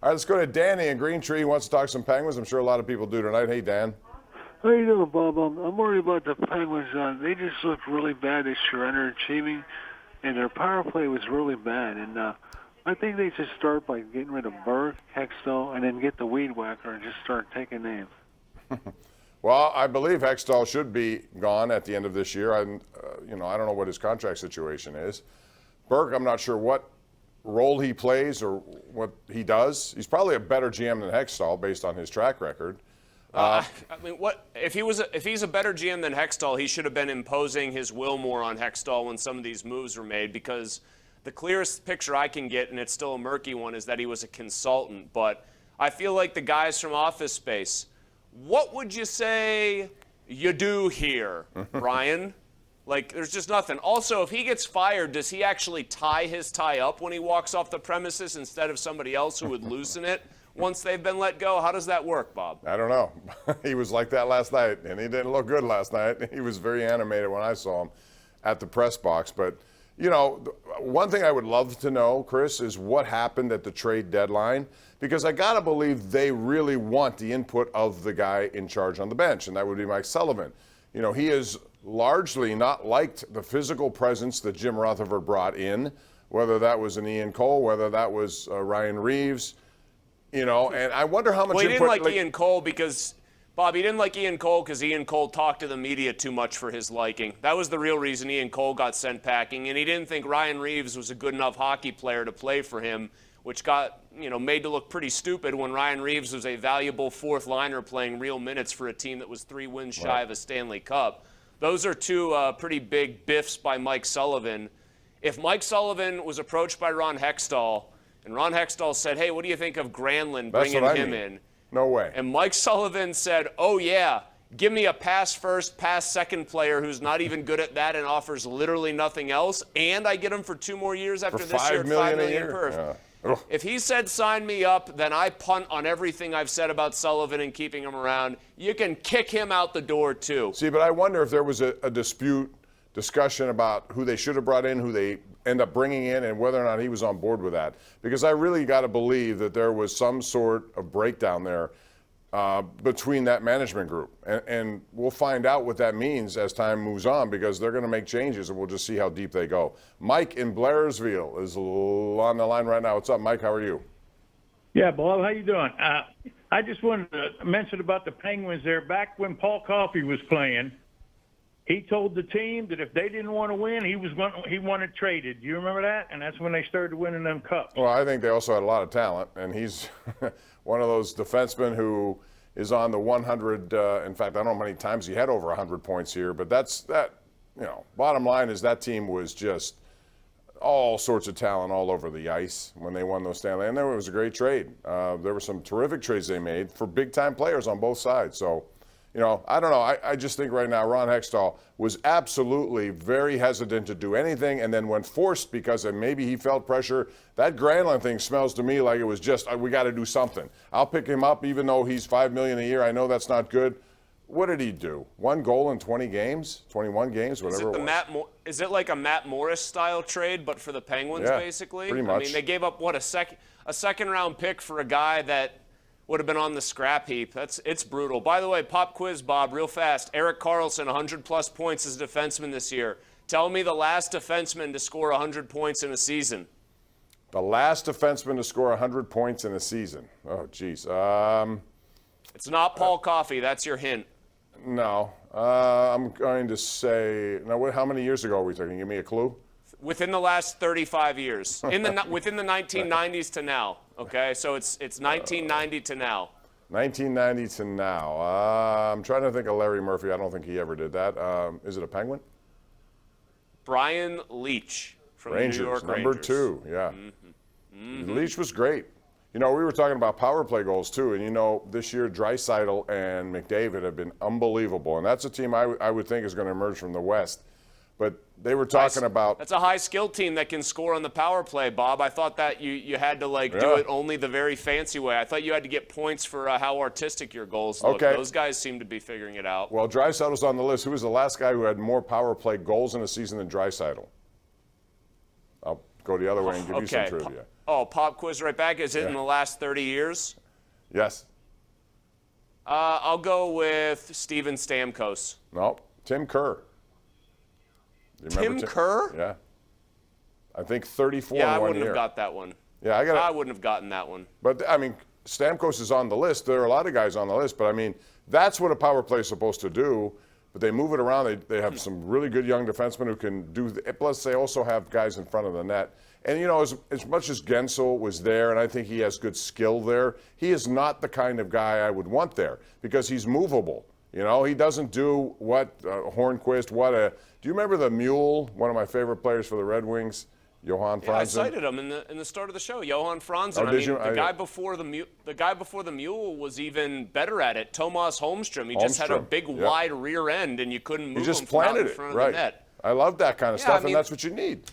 All right, let's go to Danny in Green Tree. He wants to talk some Penguins. I'm sure a lot of people do tonight. Hey, Dan. How you doing, Bob? I'm worried about the Penguins. They just looked really bad this year, underachieving, and their power play was really bad. And I think they should start by getting rid of Burke, Hextall, and then get the weed whacker and just start taking names. Well, I believe Hextall should be gone at the end of this year. I don't know what his contract situation is. Burke, I'm not sure what role he plays or what he does. He's probably a better GM than Hextall based on his track record. I mean, what if he's a better GM than Hextall? He should have been imposing his will more on Hextall when some of these moves were made, because the clearest picture I can get, and it's still a murky one, is that he was a consultant. But I feel like the guys from Office Space, what would you say you do here, Brian? Like, there's just nothing. Also, if he gets fired, does he actually tie his tie up when he walks off the premises instead of somebody else who would loosen it once they've been let go? How does that work, Bob? I don't know. He was like that last night, and he didn't look good last night. He was very animated when I saw him at the press box. But, you know, one thing I would love to know, Chris, is what happened at the trade deadline, because I got to believe they really want the input of the guy in charge on the bench, and that would be Mike Sullivan. You know, he is largely not liked the physical presence that Jim Rutherford brought in, whether that was an Ian Cole, whether that was Ryan Reeves, you know, and I wonder how much Well, he input, didn't like Ian Cole because, Bob, he didn't like Ian Cole because Ian Cole talked to the media too much for his liking. That was the real reason Ian Cole got sent packing, and he didn't think Ryan Reeves was a good enough hockey player to play for him, which got, you know, made to look pretty stupid when Ryan Reeves was a valuable fourth liner playing real minutes for a team that was 3 wins shy of a Stanley Cup. Those are two pretty big biffs by Mike Sullivan. If Mike Sullivan was approached by Ron Hextall, and Ron Hextall said, hey, what do you think of Granlund, bringing him in? No way. And Mike Sullivan said, oh, yeah, give me a pass first, pass second player who's not even good at that and offers literally nothing else, and I get him for 2 more years after this year at $5 million per. If he said sign me up, then I punt on everything I've said about Sullivan and keeping him around. You can kick him out the door, too. See, but I wonder if there was a discussion about who they should have brought in, who they end up bringing in, and whether or not he was on board with that. Because I really got to believe that there was some sort of breakdown there between that management group. And we'll find out what that means as time moves on, because they're going to make changes, and we'll just see how deep they go. Mike in Blairsville is on the line right now. What's up, Mike? How are you? Yeah, Bob, how you doing? I just wanted to mention about the Penguins there. Back when Paul Coffey was playing, he told the team that if they didn't want to win, he wanted traded. Do you remember that? And that's when they started winning them cups. Well, I think they also had a lot of talent, and he's one of those defensemen who is on the 100. In fact, I don't know how many times he had over 100 points here, but that's that. You know, bottom line is that team was just all sorts of talent all over the ice when they won those Stanley. And there was a great trade. There were some terrific trades they made for big-time players on both sides. So, you know, I don't know. I just think right now Ron Hextall was absolutely very hesitant to do anything, and then when forced, because maybe he felt pressure, that Granlund thing smells to me like it was just, we got to do something. I'll pick him up even though he's $5 million a year. I know that's not good. What did he do? 1 goal in 20 games, 21 games, whatever it was. Is it like a Matt Morris style trade, but for the Penguins, basically? Pretty much. I mean, they gave up, what, a second-round pick for a guy that would have been on the scrap heap. It's brutal. By the way, pop quiz, Bob, real fast. Erik Karlsson, 100-plus points as a defenseman this year. Tell me the last defenseman to score 100 points in a season. The last defenseman to score 100 points in a season. Oh, geez. It's not Paul Coffey. That's your hint. No. I'm going to say, now, how many years ago are we talking? Give me a clue. Within the last 35 years. Within the 1990s to now. Okay, so it's 1990 to now. 1990 to now. I'm trying to think of Larry Murphy. I don't think he ever did that. Is it a Penguin? Brian Leetch from Rangers, the New York number Rangers. 2, yeah. Leetch was great. You know, we were talking about power play goals, too. And, you know, this year, Draisaitl and McDavid have been unbelievable. And that's a team I would think is going to emerge from the West. But they were talking about... That's a high-skilled team that can score on the power play, Bob. I thought that you had to, do it only the very fancy way. I thought you had to get points for how artistic your goals look. Okay. Those guys seem to be figuring it out. Well, Draisaitl's on the list. Who was the last guy who had more power play goals in a season than Draisaitl? go the other way and give you some Okay. trivia. Pop quiz right back. Is it in the last 30 years? Yes. I'll go with Steven Stamkos. No. Tim Kerr. You remember Tim Kerr? Yeah. I think 34 Yeah, I in 1 wouldn't year. have got that one. Yeah, I wouldn't have gotten that one. But, I mean, Stamkos is on the list. There are a lot of guys on the list, but, I mean, that's what a power play is supposed to do. But they move it around. They have some really good young defensemen who can do plus they also have guys in front of the net. And, you know, as much as Gensel was there, and I think he has good skill there, he is not the kind of guy I would want there because he's movable. You know, he doesn't do what Hornquist, do you remember the Mule, one of my favorite players for the Red Wings? Johan Franzen. Yeah, I cited him in the start of the show, Johan Franzen. Oh, did you? The guy before the Mule was even better at it. Tomas Holmstrom. He just had a big wide rear end, and you couldn't move He just him from out planted in it front right. of the net. I love that kind of Yeah, stuff, I mean, and that's what you need.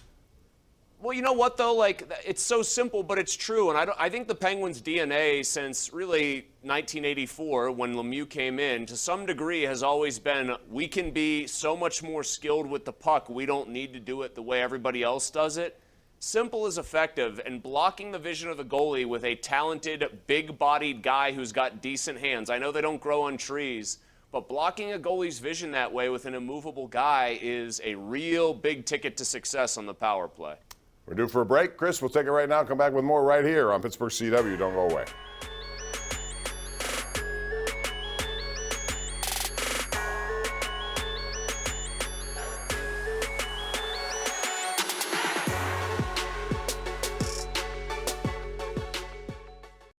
Well, you know what though? Like it's so simple, but it's true. And I think the Penguins' DNA since really 1984, when Lemieux came in, to some degree has always been we can be so much more skilled with the puck. We don't need to do it the way everybody else does it. Simple is effective, and blocking the vision of the goalie with a talented, big-bodied guy who's got decent hands. I know they don't grow on trees, but blocking a goalie's vision that way with an immovable guy is a real big ticket to success on the power play. We're due for a break. Chris, we'll take it right now. Come back with more right here on Pittsburgh CW. Don't go away.